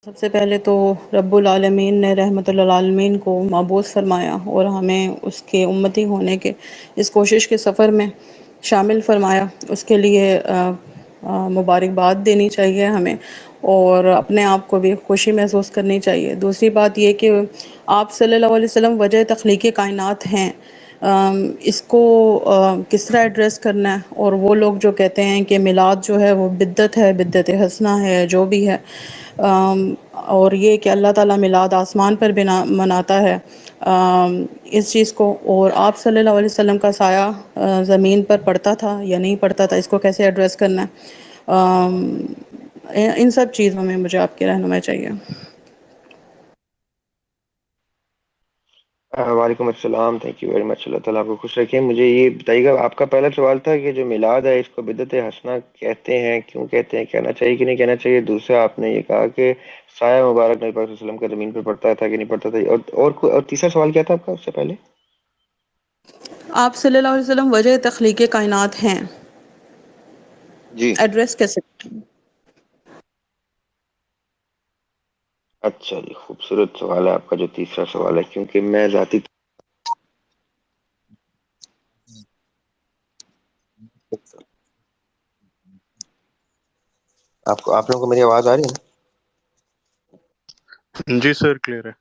سب سے پہلے تو رب العالمین نے رحمت للعالمین کو مبعوث فرمایا اور ہمیں اس کے امتی ہونے کے اس کوشش کے سفر میں شامل فرمایا. اس کے لیے مبارکباد دینی چاہیے ہمیں اور اپنے آپ کو بھی خوشی محسوس کرنی چاہیے. دوسری بات یہ کہ آپ صلی اللہ علیہ وسلم وجہ تخلیق کائنات ہیں. اس کو کس طرح ایڈریس کرنا ہے؟ اور وہ لوگ جو کہتے ہیں کہ میلاد جو ہے وہ بدعت ہے، بدعت حسنہ ہے، جو بھی ہے، اور یہ کہ اللہ تعالیٰ میلاد آسمان پر بنا مناتا ہے، اس چیز کو، اور آپ صلی اللہ علیہ وسلم کا سایہ زمین پر پڑتا تھا یا نہیں پڑتا تھا، اس کو کیسے ایڈریس کرنا ہے؟ ان سب چیزوں میں مجھے آپ کی رہنمائی چاہیے. وعلیکم السلام. Thank you very much. اللہ تعالیٰ آپ کو خوش رکھیں. مجھے یہ بتائیے گا، آپ کا پہلا سوال تھا کہ جو میلاد ہے اس کو بدعت حسنہ کہتے ہیں، کیوں کہتے ہیں، کہنا چاہیے کہ نہیں کہنا چاہیے. دوسرا آپ نے یہ کہا کہ سایہ مبارک نبی پاک صلی اللہ علیہ وسلم کا زمین پر پڑتا تھا کہ نہیں پڑتا تھا. اور تیسرا سوال کیا تھا آپ کا اس سے پہلے؟ آپ صلی اللہ علیہ وسلم وجہ تخلیق کائنات ہیں، جی ایڈریس کیسے؟ اچھا جی، خوبصورت سوال ہے آپ کا جو تیسرا سوال ہے، کیونکہ میں ذاتی آپ لوگوں کو میری آواز آ رہی ہے نا؟ جی سر، کلیئر ہے.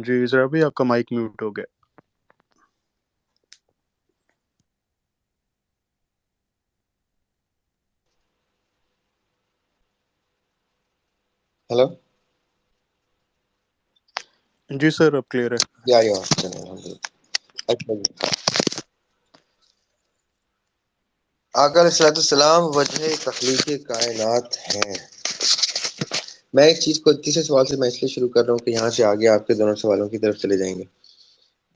جی ذرا بھی آپ کا مائک میوٹ ہو گیا. ہیلو جی سر، اب کلیئر ہے. کیا آئی آواز؟ الحمد للہ. اچھا جی، آقا علیہ الصلوۃ والسلام وجہ تخلیق کائنات ہیں. میں ایک چیز کو تیسرے سوال سے میں اس لیے شروع کر رہا ہوں کہ یہاں سے آگے آپ کے دونوں سوالوں کی طرف چلے جائیں گے.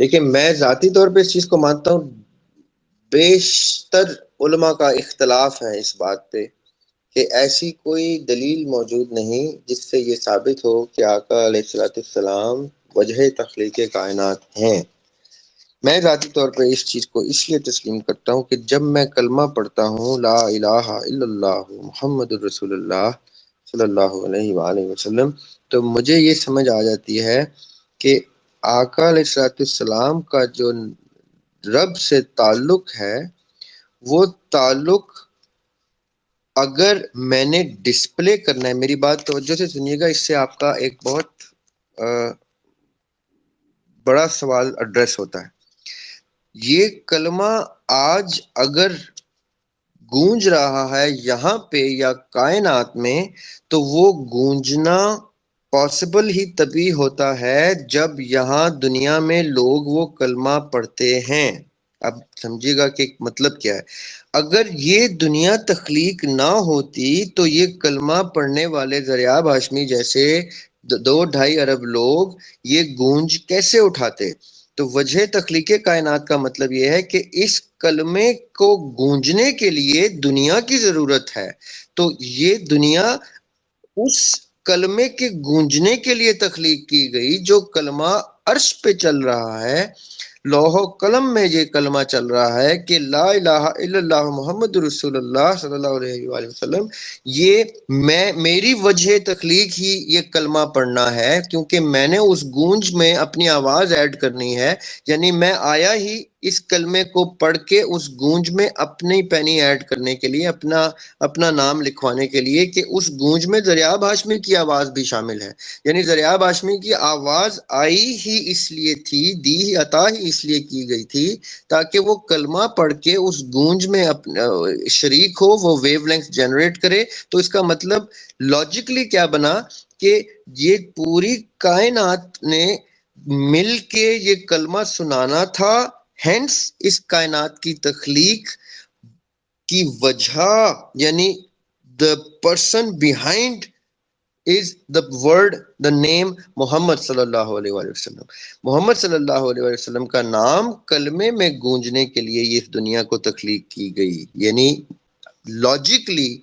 دیکھیں، میں ذاتی طور پہ اس چیز کو مانتا ہوں، بیشتر علماء کا اختلاف ہے اس بات پہ کہ ایسی کوئی دلیل موجود نہیں جس سے یہ ثابت ہو کہ آقا علیہ الصلوۃ والسلام وجہ تخلیق کائنات ہیں. میں ذاتی طور پہ اس چیز کو اس لیے تسلیم کرتا ہوں کہ جب میں کلمہ پڑھتا ہوں لا الہ الا اللہ محمد الرسول اللہ صلی اللہ علیہ وآلہ وسلم، تو مجھے یہ سمجھ آ جاتی ہے کہ آقا علیہ الصلوۃ والسلام کا جو رب سے تعلق ہے، وہ تعلق اگر میں نے ڈسپلے کرنا ہے، میری بات توجہ سے سنیے گا، اس سے آپ کا ایک بہت بڑا سوال ایڈریس ہوتا ہے. یہ کلمہ آج اگر گونج رہا ہے یہاں پہ یا کائنات میں، تو وہ گونجنا پاسبل ہی تبھی ہوتا ہے جب یہاں دنیا میں لوگ وہ کلمہ پڑھتے ہیں. اب سمجھیے گا کہ مطلب کیا ہے. اگر یہ دنیا تخلیق نہ ہوتی تو یہ کلمہ پڑھنے والے ذریعہ ہاشمی جیسے 2-2.5 ارب لوگ یہ گونج کیسے اٹھاتے؟ تو وجہ تخلیق کائنات کا مطلب یہ ہے کہ اس کلمے کو گونجنے کے لیے دنیا کی ضرورت ہے. تو یہ دنیا اس کلمے کے گونجنے کے لیے تخلیق کی گئی. جو کلمہ عرش پہ چل رہا ہے، لوح و قلم میں یہ کلمہ چل رہا ہے کہ لا الہ الا اللہ محمد رسول اللہ صلی اللہ علیہ وآلہ وسلم، یہ میری وجہ تخلیق ہی یہ کلمہ پڑھنا ہے، کیونکہ میں نے اس گونج میں اپنی آواز ایڈ کرنی ہے. یعنی میں آیا ہی اس کلمے کو پڑھ کے اس گونج میں اپنی پینی ایڈ کرنے کے لیے، اپنا نام لکھوانے کے لیے، کہ اس گونج میں ذریعہ ہاشمی کی آواز بھی شامل ہے. یعنی ذریعہ ہاشمی کی آواز آئی ہی اس لیے تھی، دی ہی عطا ہی اس لیے کی گئی تھی تاکہ وہ کلمہ پڑھ کے اس گونج میں شریک ہو، وہ ویو لینتھ جنریٹ کرے. تو اس کا مطلب لاجیکلی کیا بنا کہ یہ پوری کائنات نے مل کے یہ کلمہ سنانا تھا. ہینس اس کائنات کی تخلیق کی وجہ، یعنی the person behind is the word, the name محمد صلی اللہ علیہ وآلہ وسلم. محمد صلی اللہ علیہ وآلہ وسلم کا نام کلمے میں گونجنے کے لیے یہ اس دنیا کو تخلیق کی گئی. یعنی لاجیکلی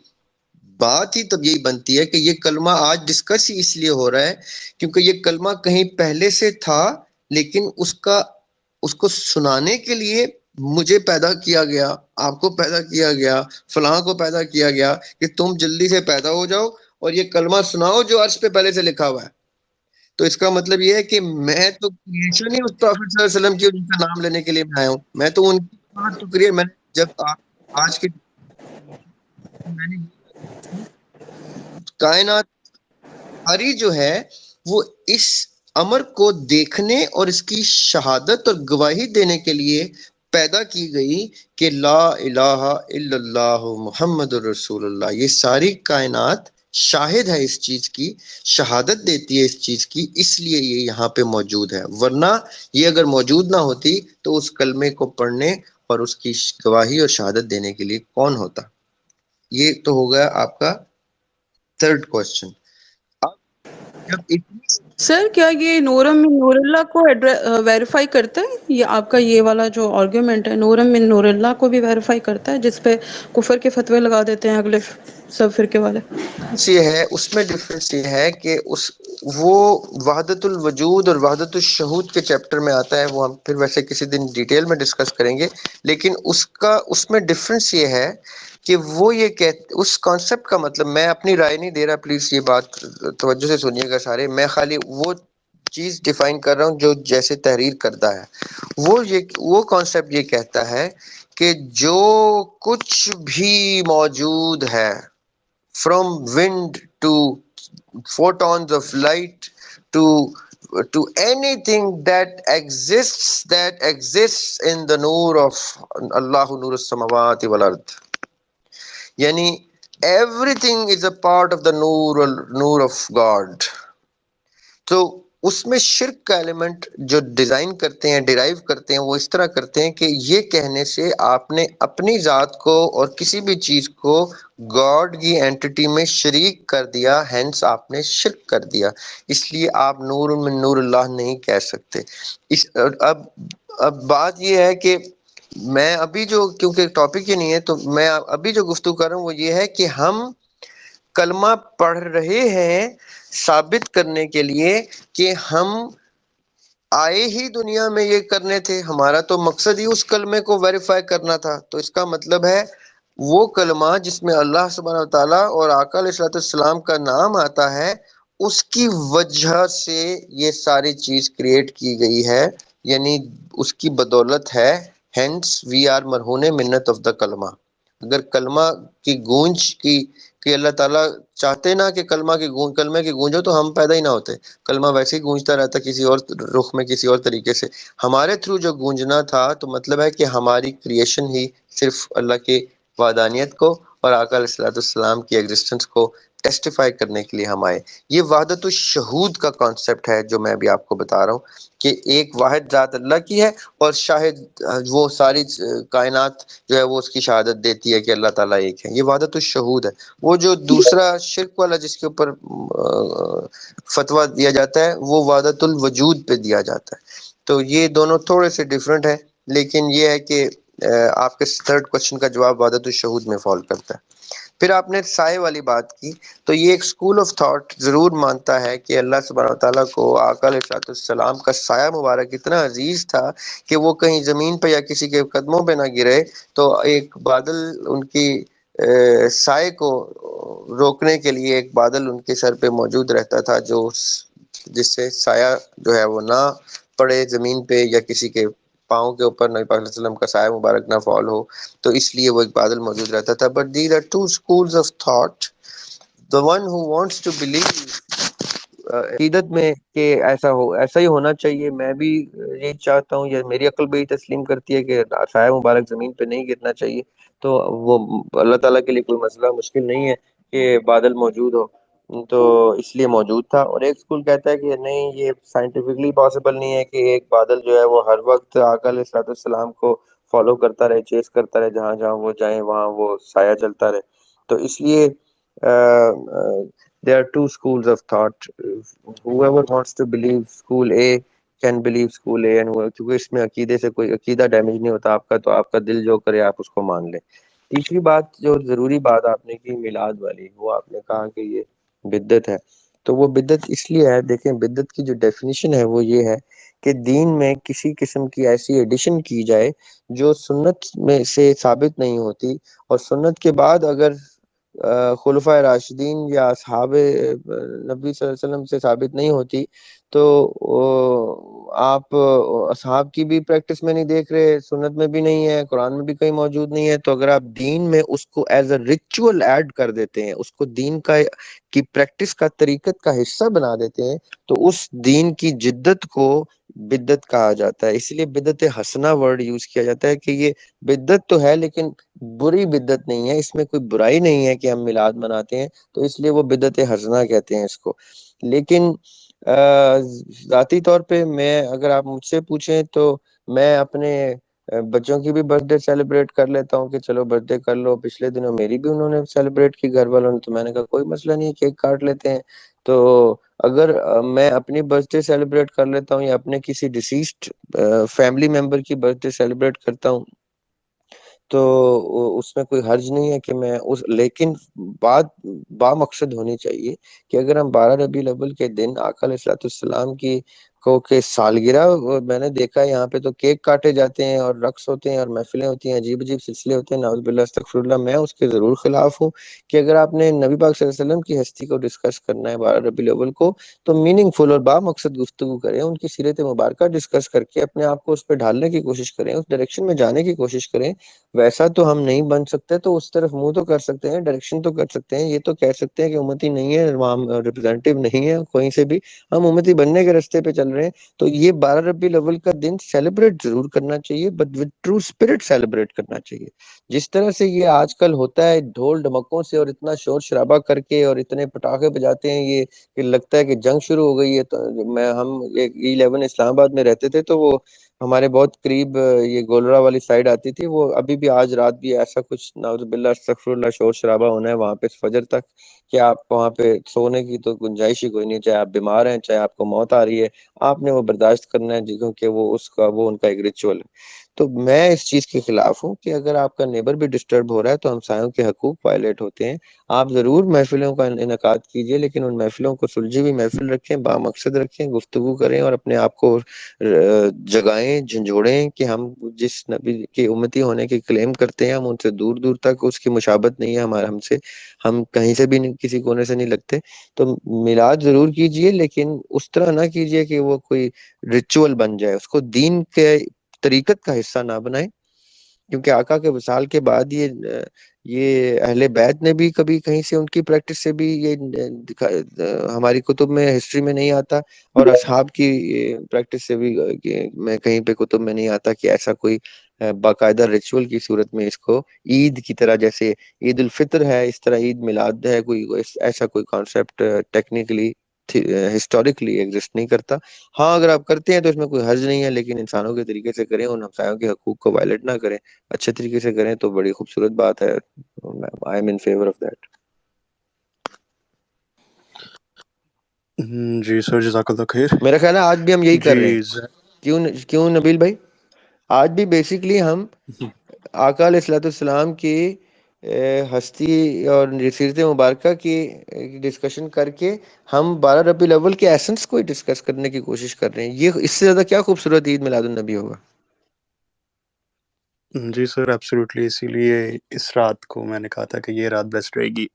بات ہی تب یہی بنتی ہے کہ یہ کلمہ آج ڈسکس ہی اس لیے ہو رہا ہے کیونکہ یہ کلمہ کہیں پہلے سے تھا، لیکن اس کو سنانے کے لیے مجھے پیدا کیا گیا، آپ کو پیدا کیا گیا، فلاں کو پیدا کیا گیا کہ تم جلدی سے پیدا ہو جاؤ اور یہ کلمہ سناؤ جو عرش پہ پہلے سے لکھا ہوا ہے۔ تو اس کا مطلب یہ ہے کہ میں تو کریشن ہی اس پرافٹ صلی اللہ علیہ وسلم کی ان کا نام لینے کے لیے میں آیا ہوں، میں تو ان کی بات تو کریے، میں جب آج کے میں نے کائنات ساری جو ہے وہ اس امر کو دیکھنے اور اس کی شہادت اور گواہی دینے کے لیے پیدا کی گئی کہ لا الہ الا اللہ محمد الرسول اللہ۔ یہ ساری کائنات شاہد ہے اس چیز کی، شہادت دیتی ہے اس چیز کی، اس لیے یہ یہاں پہ موجود ہے، ورنہ یہ اگر موجود نہ ہوتی تو اس کلمے کو پڑھنے اور اس کی گواہی اور شہادت دینے کے لیے کون ہوتا۔ یہ تو ہو گیا آپ کا تھرڈ کوشچن۔ اب جب اتنی سر کیا یہ نورم من نور اللہ کو ویریفائی کرتا ہے؟ یہ آپ کا یہ والا جو آرگیومنٹ ہے نورم من نور اللہ کو بھی ویریفائی کرتا ہے، جس پہ کفر کے فتوے لگا دیتے ہیں اگلے سب فرقے والے؟ یہ ہے اس میں ڈفرنس یہ ہے کہ وہ وحدت الوجود اور وحدت الشہود کے چیپٹر میں آتا ہے، وہ ہم پھر ویسے کسی دن ڈیٹیل میں ڈسکس کریں گے، لیکن اس میں ڈفرنس یہ ہے کہ وہ یہ اس کانسیپٹ کا مطلب، میں اپنی رائے نہیں دے رہا، پلیز یہ بات توجہ سے سنیے گا سارے، میں خالی وہ چیز ڈیفائن کر رہا ہوں جو جیسے تحریر کرتا ہے۔ وہ کانسیپٹ یہ کہتا ہے کہ جو کچھ بھی موجود ہے، from wind to photons of light to anything that exists in the noor of Allahu nur as-samawati wal ard، یعنی everything is a part of the noor of God۔ تو اس میں شرک کا ایلیمنٹ جو ڈیزائن کرتے ہیں، ڈیرائیو کرتے ہیں، وہ اس طرح کرتے ہیں کہ یہ کہنے سے آپ نے اپنی ذات کو اور کسی بھی چیز کو گاڈ کی اینٹی میں شریک کر دیا، ہینس آپ نے شرک کر دیا، اس لیے آپ نور من نور اللہ نہیں کہہ سکتے۔ اب بات یہ ہے کہ میں ابھی جو، کیونکہ ٹاپک یہ نہیں ہے، تو میں ابھی جو گفتگو کر رہا ہوں وہ یہ ہے کہ ہم کلمہ پڑھ رہے ہیں ثابت کرنے کے لیے کہ ہم آئے ہی دنیا میں یہ کرنے تھے، ہمارا تو مقصد ہی اس کلمے کو ویریفائی کرنا تھا۔ تو اس کا مطلب ہے وہ کلمہ جس میں اللہ سبحانہ وتعالیٰ اور آقا علیہ الصلوۃ والسلام کا نام آتا ہے، اس کی وجہ سے یہ ساری چیز کریٹ کی گئی ہے، یعنی اس کی بدولت ہے، ہینس وی آر مرہون منت آف دا کلمہ۔ اگر کلمہ کی گونج کی کہ اللہ تعالیٰ چاہتے نا کہ کلمے کی گونج ہو تو ہم پیدا ہی نہ ہوتے، کلمہ ویسے ہی گونجتا رہتا کسی اور رخ میں، کسی اور طریقے سے۔ ہمارے تھرو جو گونجنا تھا تو مطلب ہے کہ ہماری کریشن ہی صرف اللہ کی وحدانیت کو اور آقا علیہ الصلوۃ والسلام کی ایگزسٹنس کو ٹیسٹیفائی کرنے کے لیے ہم آئے۔ یہ وحدت الشہود کا کانسیپٹ ہے جو میں ابھی آپ کو بتا رہا ہوں کہ ایک واحد ذات اللہ کی ہے اور شاہد وہ ساری کائنات جو ہے وہ اس کی شہادت دیتی ہے کہ اللہ تعالیٰ ایک ہے، یہ وحدت الشہود ہے۔ وہ جو دوسرا شرک والا جس کے اوپر فتویٰ دیا جاتا ہے وہ وحدت الوجود پہ دیا جاتا ہے۔ تو یہ دونوں تھوڑے سے ڈیفرنٹ ہیں، لیکن یہ ہے کہ آپ کے تھرڈ کوشچن کا جواب وحدت الشہود میں فال کرتا ہے۔ پھر آپ نے سائے والی بات کی، تو یہ ایک اسکول آف تھاٹ ضرور مانتا ہے کہ اللہ سبحانہ وتعالیٰ کو آقا علیہ الصلوۃ والسلام کا سایہ مبارک اتنا عزیز تھا کہ وہ کہیں زمین پہ یا کسی کے قدموں پہ نہ گرے تو ایک بادل ان کی سائے کو روکنے کے لیے ایک بادل ان کے سر پہ موجود رہتا تھا، جس سے سایہ جو ہے وہ نہ پڑے زمین پہ یا کسی کے پاؤں کے اوپر، نبی پاک صلی اللہ علیہ وسلم کا سایہ مبارک نہ فال ہو، تو اس لیے وہ ایک بادل موجود رہتا تھا۔ But these are two schools of thought, the one who wants to believe عقیدت میں کہ ایسا ہی ہونا چاہیے، میں بھی یہی چاہتا ہوں، یا میری عقل بھی تسلیم کرتی ہے کہ سایہ مبارک زمین پہ نہیں گرنا چاہیے، تو وہ اللہ تعالیٰ کے لیے کوئی مسئلہ مشکل نہیں ہے کہ بادل موجود ہو، تو اس لیے موجود تھا۔ اور ایک اسکول کہتا ہے کہ نہیں، یہ سائنٹیفکلی پاسبل نہیں ہے کہ ایک بادل جو ہے وہ ہر وقت آقا علیہ الصلوۃ والسلام کو فالو کرتا رہے، چیز کرتا رہے، جہاں جہاں وہ جائیں وہاں وہ سایہ چلتا رہے۔ تو اس لیے there are two schools of thought. Whoever wants to believe school A can believe school A، and کیونکہ اس میں عقیدے سے کوئی عقیدہ ڈیمیج نہیں ہوتا آپ کا، تو آپ کا دل جو کرے آپ اس کو مان لیں۔ تیسری بات جو ضروری بات آپ نے کی میلاد والی، وہ آپ نے کہا کہ یہ بدعت ہے، تو وہ بدعت اس لیے ہے، دیکھیں بدعت کی جو ڈیفینیشن ہے وہ یہ ہے کہ دین میں کسی قسم کی ایسی ایڈیشن کی جائے جو سنت میں سے ثابت نہیں ہوتی، اور سنت کے بعد اگر خلفائے راشدین یا اصحاب نبی صلی اللہ علیہ وسلم سے ثابت نہیں ہوتی تو آپ اصحاب کی بھی پریکٹس میں نہیں دیکھ رہے، سنت میں بھی نہیں ہے، قرآن میں بھی کہیں موجود نہیں ہے، تو اگر آپ دین میں اس کو ایز اے ریچول ایڈ کر دیتے ہیں، اس کو دین کی پریکٹس کا طریقت کا حصہ بنا دیتے ہیں، تو اس دین کی جدت کو بدعت کہا جاتا ہے۔ اس لیے بدعت حسنہ ورڈ یوز کیا جاتا ہے کہ یہ بدعت تو ہے لیکن بری بدعت نہیں ہے، اس میں کوئی برائی نہیں ہے کہ ہم میلاد مناتے ہیں، تو اس لیے وہ بدعت حسنہ کہتے ہیں اس کو۔ لیکن ذاتی طور پہ میں اگر آپ مجھ سے پوچھیں تو میں اپنے بچوں کی بھی برتھ ڈے سیلیبریٹ کر لیتا ہوں کہ چلو برتھ ڈے کر لو، پچھلے دنوں میری بھی انہوں نے سیلیبریٹ کی گھر والوں نے، تو میں نے کہا کوئی مسئلہ نہیں، کیک کاٹ لیتے ہیں۔ تو اگر میں اپنی برتھ ڈے سیلیبریٹ کر لیتا ہوں یا اپنے کسی ڈیسیزڈ فیملی ممبر کی برتھ ڈے سیلیبریٹ کرتا ہوں تو اس میں کوئی حرج نہیں ہے کہ میں لیکن بات با مقصد ہونی چاہیے کہ اگر ہم 12 ربیع الاول کے دن آقا علیہ السلام کی کہ سالگرہ، میں نے دیکھا ہے یہاں پہ تو کیک کاٹے جاتے ہیں اور رقص ہوتے ہیں اور محفلیں ہوتی ہیں، عجیب عجیب سلسلے ہوتے ہیں، نعوذ باللہ استغفر اللہ۔ میں اس کے ضرور خلاف ہوں کہ اگر آپ نے نبی پاک صلی اللہ علیہ وسلم کی ہستی کو ڈسکس کرنا ہے 12 ربیع الاول کو تو میننگ فل اور با مقصد گفتگو کریں، ان کی سیرت مبارکہ ڈسکس کر کے اپنے آپ کو اس پہ ڈھالنے کی کوشش کریں، اس ڈائریکشن میں جانے کی کوشش کریں۔ ویسا تو ہم نہیں بن سکتے تو اس طرف منہ تو کر سکتے ہیں، ڈائریکشن تو کر سکتے ہیں، یہ تو کہہ سکتے ہیں کہ امتی نہیں ہے، ریپرزینٹیو نہیں ہے کوئی سے بھی، ہم امتی بننے کے راستے پہ چل رہے ہیں۔ تو یہ 12 ربیع الاول کا دن سیلیبریٹ ضرور کرنا چاہیے، but with true spirit celebrate کرنا چاہیے۔ جس طرح سے یہ آج کل ہوتا ہے ڈھول ڈھمکوں سے اور اتنا شور شرابہ کر کے اور اتنے پٹاخے بجاتے ہیں، یہ کہ لگتا ہے کہ جنگ شروع ہو گئی ہے۔ تو ہم 11 اسلام آباد میں رہتے تھے تو وہ ہمارے بہت قریب یہ گولرا والی سائڈ آتی تھی، وہ ابھی بھی آج رات بھی ایسا کچھ نعوذ باللہ استغفر اللہ شور شرابہ ہونا ہے وہاں پہ فجر تک کہ آپ وہاں پہ سونے کی تو گنجائش ہی کوئی نہیں، چاہے آپ بیمار ہیں چاہے آپ کو موت آ رہی ہے، آپ نے وہ برداشت کرنا ہے جی، کیونکہ وہ ان کا ایک ریچول ہے۔ تو میں اس چیز کے خلاف ہوں کہ اگر آپ کا نیبر بھی ڈسٹرب ہو رہا ہے تو ہمسایوں کے حقوق وائلیٹ ہوتے ہیں۔ آپ ضرور محفلوں کا انعقاد کیجئے لیکن ان محفلوں کو سلجھی ہوئی محفل رکھیں، با مقصد رکھیں، گفتگو کریں اور اپنے آپ کو جگائیں، جھنجھوڑیں کہ ہم جس نبی کی امتی ہونے کی کلیم کرتے ہیں ہم ان سے دور دور تک اس کی مشابت نہیں ہے ہمارا، ہم کہیں سے بھی کسی کونے سے نہیں لگتے۔ تو میلاد ضرور کیجئے لیکن اس طرح نہ کیجئے کہ وہ کوئی ریچول بن جائے، اس کو دین کے طریقت کا حصہ نہ بنائیں، کیونکہ آقا کے وصال کے بعد یہ اہل بیت نے بھی کبھی کہیں سے ان کی پریکٹس سے بھی یہ ہماری کتب میں ہسٹری میں نہیں آتا، اور اصحاب کی پریکٹس سے بھی میں کہیں پہ کتب میں نہیں آتا کہ ایسا کوئی باقاعدہ ریچول کی صورت میں اس کو عید کی طرح، جیسے عید الفطر ہے اس طرح عید میلاد ہے، کوئی ایسا کوئی کانسیپٹ ٹیکنیکلی ہسٹوریکلی ایگزسٹ نہیں کرتا۔ ہاں اگر آپ کرتے ہیں تو اس میں کوئی حرج نہیں ہے، لیکن انسانوں کے طریقے سے کریں، ان ہمسایوں کے حقوق کو وائلیٹ نہ کریں، اچھے طریقے سے کریں تو بڑی خوبصورت بات ہے۔ I am in favour of that. جی سر، جزاک اللہ خیر۔ میرا خیال ہے آج بھی ہم یہی کر جی رہے ہیں، کیوں نبیل بھائی؟ آج بھی بیسیکلی ہم آقا علیہ السلام کی ہستی اور سیرت مبارکہ کی ڈسکشن کر کے ہم 12 ربیع الاول کے ایسنس کو ہی ڈسکس کرنے کی کوشش کر رہے ہیں۔ یہ اس سے زیادہ کیا خوبصورت عید میلاد النبی ہوگا؟ جی سر ایبسلیوٹلی، اسی لیے اس رات کو میں نے کہا تھا کہ یہ رات بیسٹ رہے گی۔